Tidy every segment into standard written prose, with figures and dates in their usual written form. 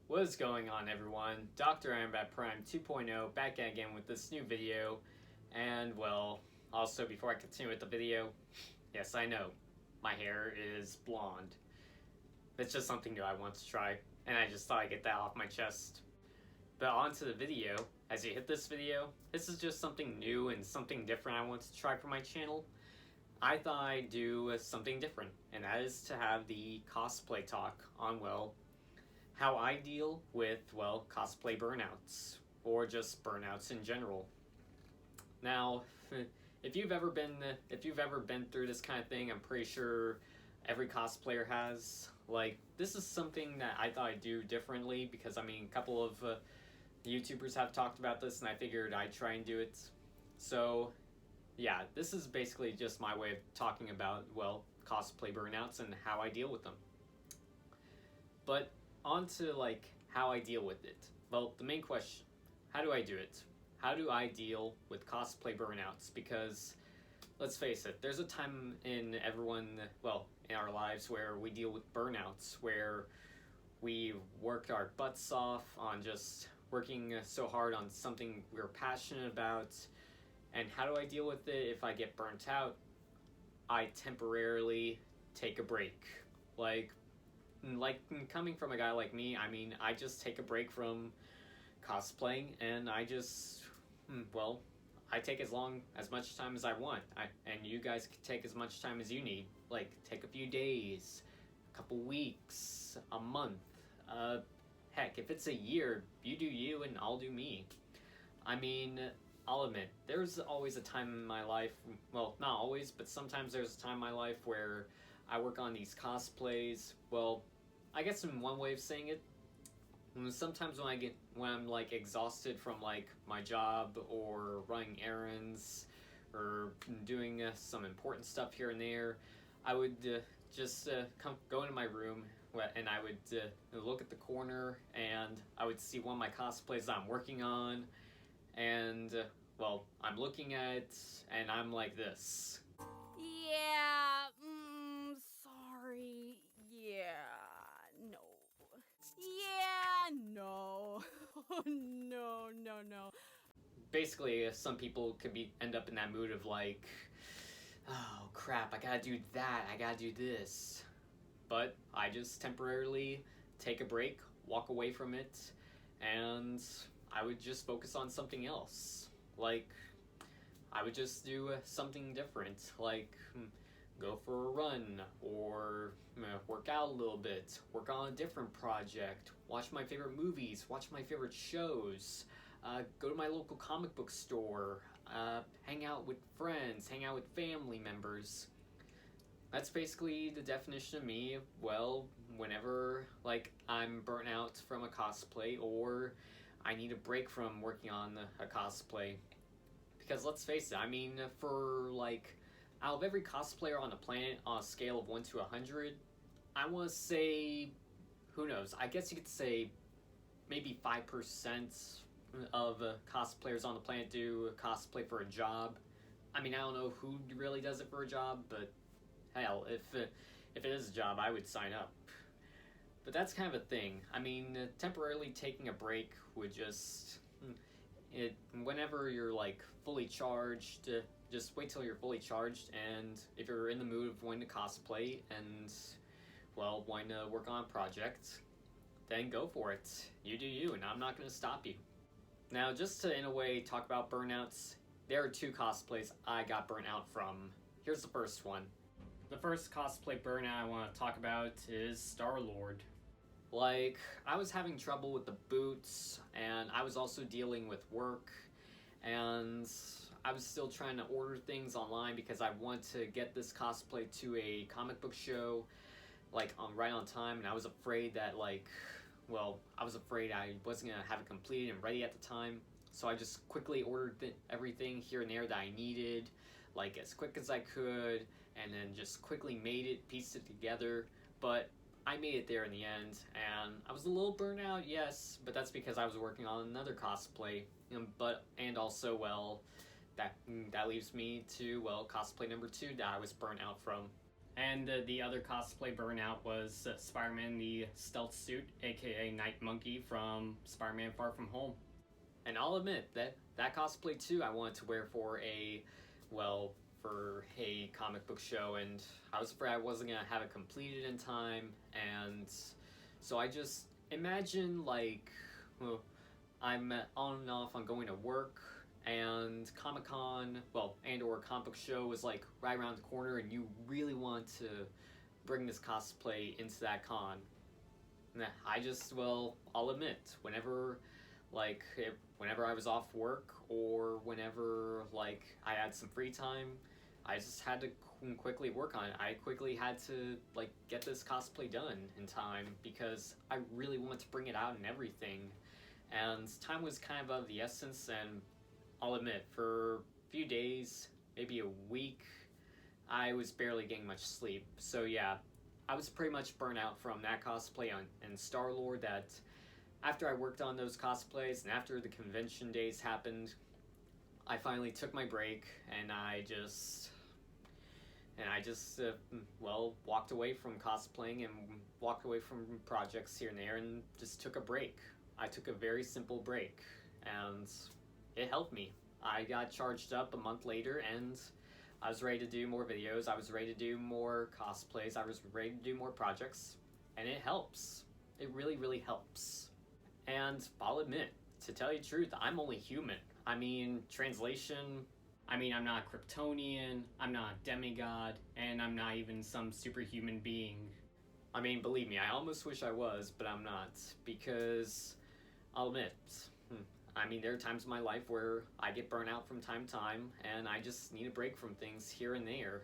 What is going on, everyone? Dr. Ironbat Prime 2.0 back again with this new video. And well, also before I continue with the video, yes, I know my hair is blonde. It's just something new I want to try, and I just thought I'd get that off my chest. But on to the video. As you hit this video, this is just something new and something different I want to try for my channel. I thought I'd do something different, and that is to have the cosplay talk on, well, how I deal with, well, cosplay burnouts, or just burnouts in general. Now, if you've ever been through this kind of thing, I'm pretty sure every cosplayer has. Like, this is something that I thought I'd do differently because, I mean, a couple of YouTubers have talked about this, and I figured I'd try and do it. So, yeah, this is basically just my way of talking about, well, cosplay burnouts and how I deal with them. But on to, like, how I deal with it. Well, the main question, how do I do it? How do I deal with cosplay burnouts? Because, let's face it, there's a time in in our lives where we deal with burnouts, where we worked our butts off on just working so hard on something we're passionate about. And how do I deal with it if I get burnt out? I temporarily take a break. Like coming from a guy like me, I mean, I just take a break from cosplaying, and I just, I take as much time as I want. And you guys can take as much time as you need. Like, take a few days, a couple weeks, a month. Heck, if it's a year, you do you and I'll do me. I mean, I'll admit, there's always a time in my life, well, not always, but sometimes there's a time in my life where I work on these cosplays. Well, I guess in one way of saying it, sometimes when I'm like exhausted from like my job or running errands or doing some important stuff here and there, I would just go into my room and I would look at the corner and I would see one of my cosplays that I'm working on, and I'm looking at it and I'm like this. Yeah, sorry. Yeah, no. Yeah, no. No. Basically, some people could end up in that mood of like, oh crap, I gotta do that, I gotta do this. But I just temporarily take a break, walk away from it, and I would just focus on something else. Like, I would just do something different, like go for a run, or work out a little bit, work on a different project, watch my favorite movies, watch my favorite shows, go to my local comic book store, hang out with friends, hang out with family members. That's basically the definition of me, whenever, like, I'm burnt out from a cosplay, or I need a break from working on a cosplay. Because let's face it, I mean, for, like, out of every cosplayer on the planet, on a scale of 1 to 100, I want to say, who knows, I guess you could say maybe 5% of cosplayers on the planet do cosplay for a job. I mean, I don't know who really does it for a job, but hell, if it is a job, I would sign up. But that's kind of a thing. I mean, temporarily taking a break would just... whenever you're, like, fully charged, just wait till you're fully charged, and if you're in the mood of wanting to cosplay and, wanting to work on a project, then go for it. You do you, and I'm not going to stop you. Now, just to, in a way, talk about burnouts, there are 2 cosplays I got burnt out from. Here's the first one. The first cosplay burnout I want to talk about is Star-Lord. Like, I was having trouble with the boots, and I was also dealing with work, and I was still trying to order things online because I wanted to get this cosplay to a comic book show, like, right on time, and I was afraid that, I wasn't going to have it completed and ready at the time, so I just quickly ordered everything here and there that I needed, like, as quick as I could, and then just quickly pieced it together. But I made it there in the end, and I was a little burnt out, yes, but that's because I was working on another cosplay, and also, that leaves me to, cosplay number 2 that I was burnt out from. And the other cosplay burnout was Spider-Man the Stealth Suit, aka Night Monkey from Spider-Man Far From Home. And I'll admit that cosplay too I wanted to wear for a comic book show, and I was afraid I wasn't gonna have it completed in time, and so I just imagine like I'm on and off on going to work, and Comic-Con, and or a comic book show is like right around the corner, and you really want to bring this cosplay into that con. I just, I'll admit, whenever I was off work or whenever I had some free time, I just had to quickly work on it. I quickly had to get this cosplay done in time because I really wanted to bring it out and everything. And time was kind of the essence, and I'll admit, for a few days, maybe a week, I was barely getting much sleep. So yeah, I was pretty much burnt out from that cosplay and Star-Lord, that after I worked on those cosplays and after the convention days happened, I finally took my break, and I just walked away from cosplaying and walked away from projects here and there and just took a break. I took a very simple break, and it helped me. I got charged up a month later, and I was ready to do more videos. I was ready to do more cosplays. I was ready to do more projects, and it helps. It really, really helps. And I'll admit, to tell you the truth, I'm only human. I mean, translation, I'm not Kryptonian, I'm not demigod, and I'm not even some superhuman being. Believe me, I almost wish I was, but I'm not, because I'll admit, there are times in my life where I get burnt out from time to time, and I just need a break from things here and there.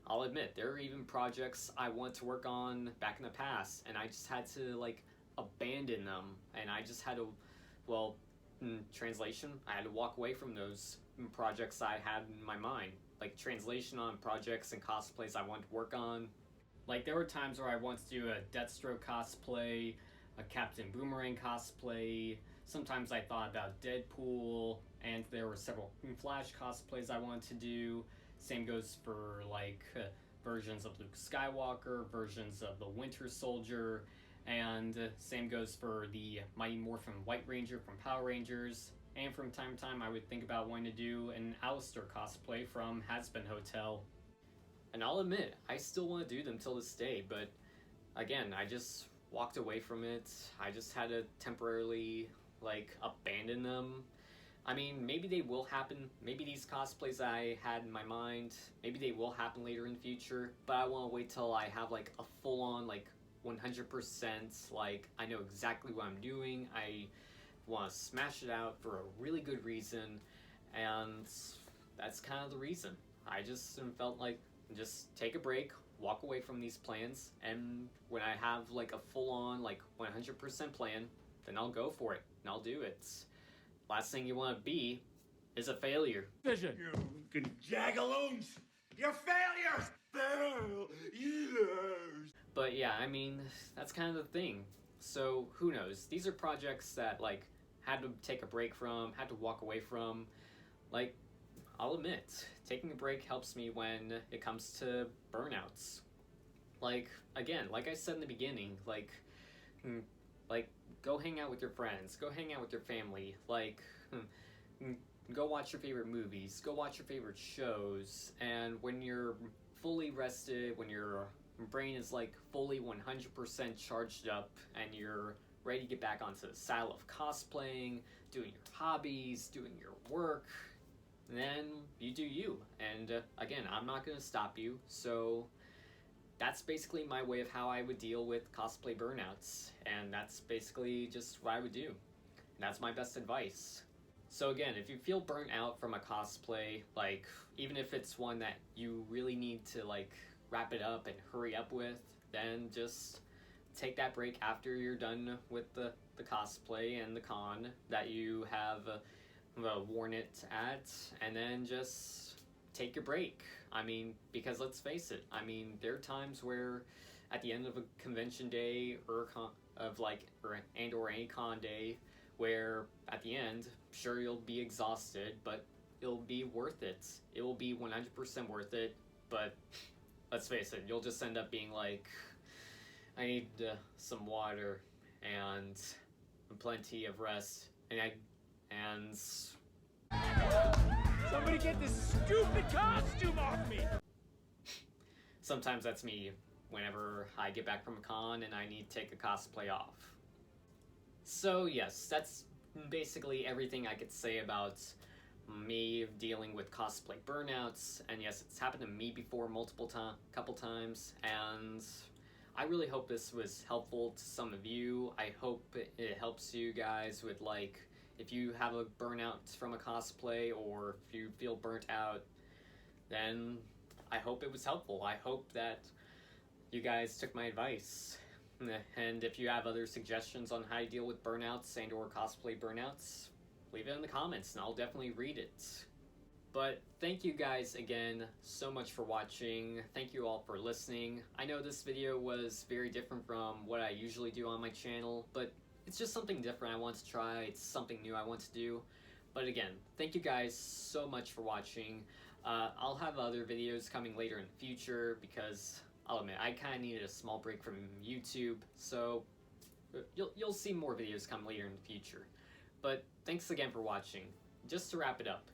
I'll admit, there are even projects I want to work on back in the past, and I just had to, abandon them, and I just had to, translation, I had to walk away from those projects I had in my mind. Translation on projects and cosplays I wanted to work on. There were times where I wanted to do a Deathstroke cosplay, a Captain Boomerang cosplay. Sometimes I thought about Deadpool, and there were several Flash cosplays I wanted to do. Same goes for versions of Luke Skywalker, versions of the Winter Soldier, and same goes for the Mighty Morphin White Ranger from Power Rangers. And from time to time I would think about wanting to do an Alistair cosplay from Hazbin Hotel. And I'll admit, I still want to do them till this day, but again, I just walked away from it. I just had to temporarily abandon them. Maybe they will happen. Maybe these cosplays I had in my mind, maybe they will happen later in the future, but I want to wait till I have a full-on 100% I know exactly what I'm doing. I want to smash it out for a really good reason, and that's kind of the reason. I just felt just take a break, walk away from these plans, and when I have a full-on 100% plan, then I'll go for it and I'll do it. Last thing you want to be is a failure. Vision. You jagaloons! You're failures! Failures! But yeah, that's kind of the thing. So who knows? These are projects that had to take a break from, had to walk away from. I'll admit, taking a break helps me when it comes to burnouts. Again, like I said in the beginning, go hang out with your friends, go hang out with your family, go watch your favorite movies, go watch your favorite shows, and when you're fully rested, when your brain is fully 100% charged up, and you're ready to get back onto the saddle of cosplaying, doing your hobbies, doing your work, then you do you. And again, I'm not going to stop you, so that's basically my way of how I would deal with cosplay burnouts, and that's basically just what I would do. And that's my best advice. So again, if you feel burnt out from a cosplay, even if it's one that you really need to wrap it up and hurry up with, then just take that break after you're done with the cosplay and the con that you have worn it at, and then just take your break. Because let's face it, there are times where at the end of a convention day or any con day, where at the end, sure, you'll be exhausted, but it'll be worth it. It will be 100% worth it. but let's face it, you'll just end up being like, I need some water and plenty of rest, and Somebody get this stupid costume off me! sometimes that's me whenever I get back from a con and I need to take a cosplay off. So yes, that's basically everything I could say about me dealing with cosplay burnouts, and yes, it's happened to me before couple times, and I really hope this was helpful to some of you. I hope it helps you guys with, like, if you have a burnout from a cosplay or if you feel burnt out, then I hope it was helpful. I hope that you guys took my advice. And if you have other suggestions on how to deal with burnouts and or cosplay burnouts, leave it in the comments and I'll definitely read it. But thank you guys again so much for watching. Thank you all for listening. I know this video was very different from what I usually do on my channel, but it's just something different I want to try. It's something new I want to do. But again, thank you guys so much for watching. I'll have other videos coming later in the future because I'll admit I kind of needed a small break from YouTube, so you'll see more videos come later in the future. But thanks again for watching. Just to wrap it up,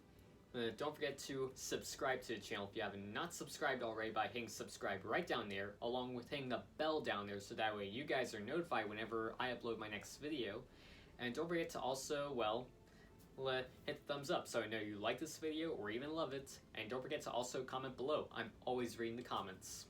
don't forget to subscribe to the channel if you have not subscribed already by hitting subscribe right down there, along with hitting the bell down there so that way you guys are notified whenever I upload my next video. And don't forget to also, well, hit the thumbs up so I know you like this video or even love it. And don't forget to also comment below. I'm always reading the comments.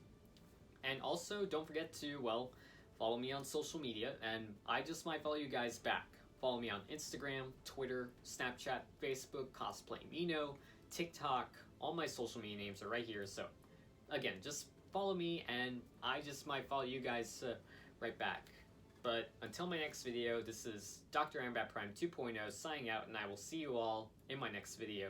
And also, don't forget to, well, follow me on social media, and I just might follow you guys back. Follow me on Instagram, Twitter, Snapchat, Facebook, CosplayMino, TikTok. All my social media names are right here, so again, just follow me, and I just might follow you guys right back. But until my next video, this is Dr. Ironbat Prime 2.0 signing out, and I will see you all in my next video.